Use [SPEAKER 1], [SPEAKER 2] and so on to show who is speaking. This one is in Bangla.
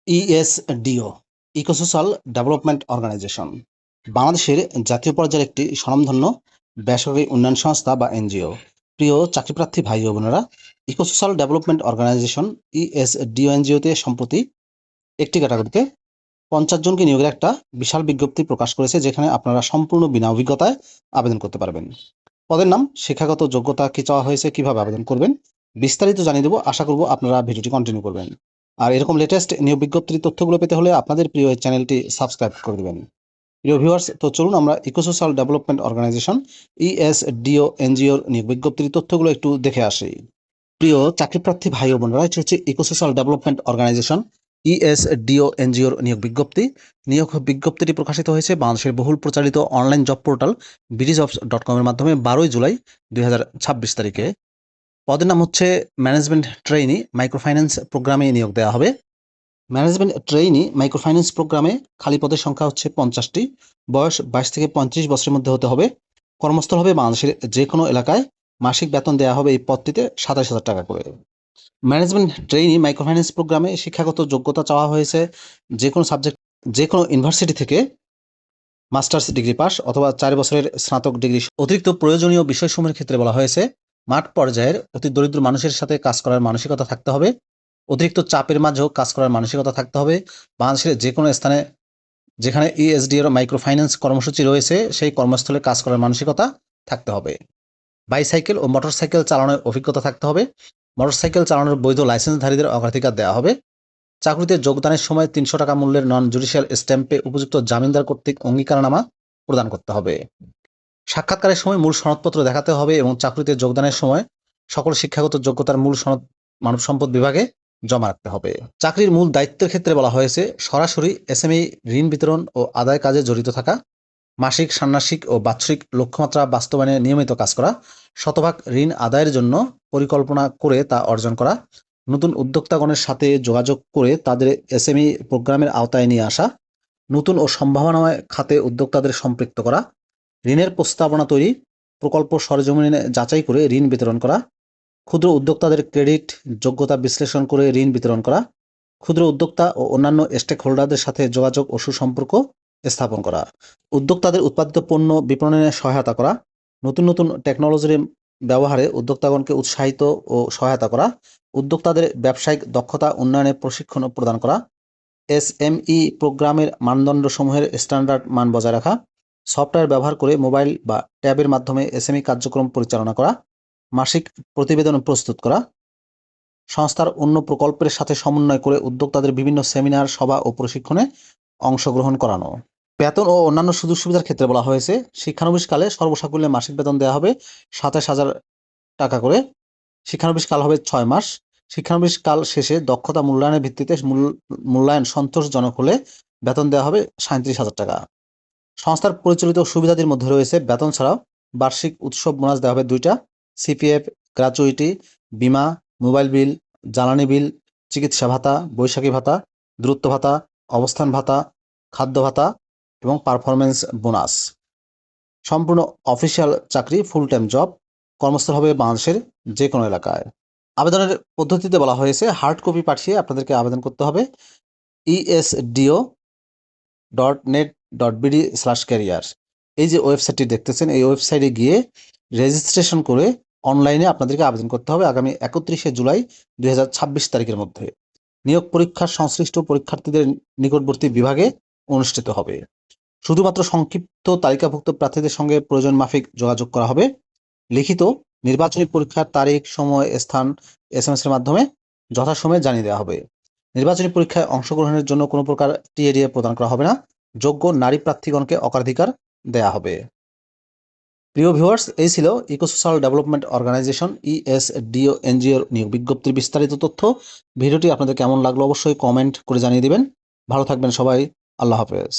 [SPEAKER 1] ইএসডিও ইকোসোশ্যাল ডেভেলপমেন্ট অর্গানাইজেশন বাংলাদেশের জাতীয় পর্যায়ের একটি স্বনামধন্য বেসরকারি উন্নয়ন সংস্থা বা এনজিও। প্রিয় চাকরিপ্রার্থী ভাই ও বোনেরা, ইকোসোশ্যাল ডেভেলপমেন্ট অর্গানাইজেশন ইএসডিও এনজিওতে সম্প্রতি একটি ক্যাটাগরিতে 50 জনকে নিয়োগের একটা বিশাল বিজ্ঞপ্তি প্রকাশ করেছে, যেখানে আপনারা সম্পূর্ণ বিনা অভিজ্ঞতায় আবেদন করতে পারবেন। পদের নাম, শিক্ষাগত যোগ্যতা কি চাওয়া হয়েছে, কিভাবে আবেদন করবেন, বিস্তারিত জানিয়ে দেবো। আশা করব আপনারা ভিডিওটি কন্টিনিউ করবেন। আর এরকম লেটেস্ট নিয়োগ বিজ্ঞপ্তির তথ্যগুলো পেতে হলে আপনাদের প্রিয় এই চ্যানেলটি সাবস্ক্রাইব করে দেবেন। প্রিয় ভিউয়ার্স, তো চলুন আমরা ইকোসোশ্যাল ডেভেলপমেন্ট অর্গানাইজেশন ইএসডিও এনজিওর নিয়োগ বিজ্ঞপ্তির তথ্যগুলো একটু দেখে আসি। প্রিয় চাকরিপ্রার্থী ভাই ও বোনেরা, এটি হচ্ছে ইকোসোশ্যাল ডেভেলপমেন্ট অর্গানাইজেশন ইএসডিও এনজিওর নিয়োগ বিজ্ঞপ্তি। নিয়োগ বিজ্ঞপ্তিটি প্রকাশিত হয়েছে বাংলাদেশের বহুল প্রচারিত অনলাইন জব পোর্টাল BDjobs.com এর মাধ্যমে 12 জুলাই 2026 তারিখে। পদের নাম হচ্ছে ম্যানেজমেন্ট ট্রেইনি মাইক্রোফাইন্যান্স প্রোগ্রামে নিয়োগ দেওয়া হবে। ম্যানেজমেন্ট ট্রেইনি মাইক্রোফাইন্যান্স প্রোগ্রামে খালি পদের সংখ্যা হচ্ছে 50টি। বয়স 22 থেকে 35 বছরের মধ্যে হতে হবে। কর্মস্থল হবে বাংলাদেশের যে কোনো এলাকায়। মাসিক বেতন দেওয়া হবে এই পদটিতে 27,000 টাকা করে। ম্যানেজমেন্ট ট্রেইনি মাইক্রোফাইন্যান্স প্রোগ্রামে শিক্ষাগত যোগ্যতা চাওয়া হয়েছে যে কোনো সাবজেক্ট, যে কোনো ইউনিভার্সিটি থেকে মাস্টার্স ডিগ্রি পাস অথবা 4 বছরের স্নাতক ডিগ্রি। অতিরিক্ত প্রয়োজনীয় বিষয়সমূহের ক্ষেত্রে বলা হয়েছে মাঠ পর্যায়ের অতি দরিদ্র মানুষের সাথে কাজ করার মানসিকতা থাকতে হবে। অতিরিক্ত চাপের মাঝেও কাজ করার মানসিকতা থাকতে হবে। বাংলাদেশের যে কোনো স্থানে যেখানে ইএসডিওর মাইক্রো ফাইন্যান্স কর্মসূচি রয়েছে সেই কর্মস্থলে কাজ করার মানসিকতা থাকতে হবে। বাইসাইকেল ও মোটরসাইকেল চালানোর অভিজ্ঞতা থাকতে হবে। মোটরসাইকেল চালানোর বৈধ লাইসেন্সধারীদের অগ্রাধিকার দেওয়া হবে। চাকরিতে যোগদানের সময় 300 টাকা মূল্যের নন জুডিশিয়াল স্ট্যাম্পে উপযুক্ত জামিনদার কর্তৃক অঙ্গীকারনামা প্রদান করতে হবে। সাক্ষাৎকারের সময় মূল সনদপত্র দেখাতে হবে এবং চাকরিতে যোগদানের সময় সকল শিক্ষাগত যোগ্যতার মূল সনদ মানব সম্পদ বিভাগে জমা রাখতে হবে। চাকরির মূল দায়িত্বের ক্ষেত্রে বলা হয়েছে সরাসরি এসএমই ঋণ বিতরণ ও আদায় কাজে জড়িত থাকা, মাসিক, ষান্মাসিক ও বাৎসরিক লক্ষ্যমাত্রা বাস্তবায়নে নিয়মিত কাজ করা, শতভাগ ঋণ আদায়ের জন্য পরিকল্পনা করে তা অর্জন করা, নতুন উদ্যোক্তাগণের সাথে যোগাযোগ করে তাদের এসএমই প্রোগ্রামের আওতায় নিয়ে আসা, নতুন ও সম্ভাবনাময় খাতে উদ্যোক্তাদের সম্পৃক্ত করা, ঋণের প্রস্তাবনা তৈরি, প্রকল্প সরেজমিনে যাচাই করে ঋণ বিতরণ করা, ক্ষুদ্র উদ্যোক্তাদের ক্রেডিট যোগ্যতা বিশ্লেষণ করে ঋণ বিতরণ করা, ক্ষুদ্র উদ্যোক্তা ও অন্যান্য স্টেক হোল্ডারদের সাথে যোগাযোগ ও সুসম্পর্ক স্থাপন করা, উদ্যোক্তাদের উৎপাদিত পণ্য বিপণনে সহায়তা করা, নতুন নতুন টেকনোলজির ব্যবহারে উদ্যোক্তাগণকে উৎসাহিত ও সহায়তা করা, উদ্যোক্তাদের ব্যবসায়িক দক্ষতা উন্নয়নে প্রশিক্ষণ প্রদান করা, এসএমই প্রোগ্রামের মানদণ্ডসমূহের স্ট্যান্ডার্ড মান বজায় রাখা, সফটওয়্যার ব্যবহার করে মোবাইল বা ট্যাবের মাধ্যমে এসএমই কার্যক্রম পরিচালনা করা, মাসিক প্রতিবেদন প্রস্তুত করা, সংস্থার অন্য প্রকল্পের সাথে সমন্বয় করে উদ্যোক্তাদের বিভিন্ন সেমিনার, সভা ও প্রশিক্ষণে অংশগ্রহণ করানো। বেতন ও অন্যান্য সুযোগ সুবিধার ক্ষেত্রে বলা হয়েছে শিক্ষানবিশকালে সর্বসাকুল্যে মাসিক বেতন দেওয়া হবে 27,000 টাকা করে। শিক্ষানবিশকাল হবে 6 মাস। শিক্ষানবিশকাল শেষে দক্ষতা মূল্যায়নের ভিত্তিতে মূল্যায়ন সন্তোষজনক হলে বেতন দেওয়া হবে 37,000 টাকা। সংস্থার পরিচালিত সুবিধাদির মধ্যে রয়েছে বেতন ছাড়াও বার্ষিক উৎসব বোনাস দেওয়া হবে 2টা, সিপিএফ, গ্র্যাচুইটি, বিমা, মোবাইল বিল, জ্বালানি বিল, চিকিৎসা ভাতা, বৈশাখী ভাতা, দূরত্ব ভাতা, অবস্থান ভাতা, খাদ্য ভাতা এবং পারফরমেন্স বোনাস। সম্পূর্ণ অফিসিয়াল চাকরি, ফুল টাইম জব। কর্মস্থল হবে বাংলাদেশের যে কোনো এলাকায়। আবেদনের পদ্ধতিতে বলা হয়েছে হার্ড কপি পাঠিয়ে আপনাদেরকে আবেদন করতে হবে esdo.net.bd/career। এই যে ওয়েবসাইটটি দেখতেছেন, এই ওয়েবসাইটে গিয়ে রেজিস্ট্রেশন করে অনলাইনে আপনাদেরকে আবেদন করতে হবে আগামী 31 জুলাই 2026 তারিখের মধ্যে। নিয়োগ পরীক্ষা সংশ্লিষ্ট পরীক্ষার্থীদের নিকটবর্তী বিভাগে অনুষ্ঠিত হবে। শুধুমাত্র সংক্ষিপ্ত তালিকাভুক্ত প্রার্থীদের সঙ্গে প্রয়োজন মাফিক যোগাযোগ করা হবে। লিখিত নির্বাচনী পরীক্ষার তারিখ, সময়, স্থান SMS এর মাধ্যমে যথাসময়ে জানিয়ে দেওয়া হবে। নির্বাচনী পরীক্ষায় অংশগ্রহণের জন্য কোনো প্রকার টিএডিএ প্রদান করা হবে না। যোগ্য নারী প্রার্থীগণকে অগ্রাধিকার দেয়া হবে। প্রিয় ভিউয়ার্স, এই ছিল ইকোসোশ্যাল ডেভেলপমেন্ট অর্গানাইজেশন ইএসডিও এনজিওর নিয়োগ বিজ্ঞপ্তির বিস্তারিত তথ্য। ভিডিওটি আপনাদের কেমন লাগলো অবশ্যই কমেন্ট করে জানিয়ে দিবেন। ভালো থাকবেন সবাই। আল্লাহ হাফেজ।